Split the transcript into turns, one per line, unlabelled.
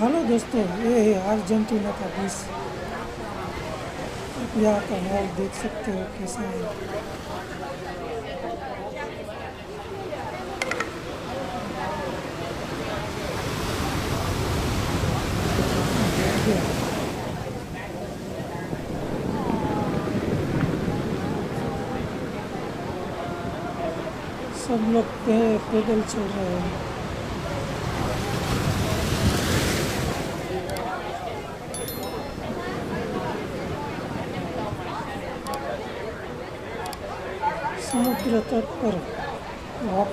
Hello दोस्तों, ये है अर्जेंटीना का बीच। आप यहाँ का माहौल देख सकते हो कैसा है। सब लोग पैदल चल रहे हैं। समुद्र तट पर वॉक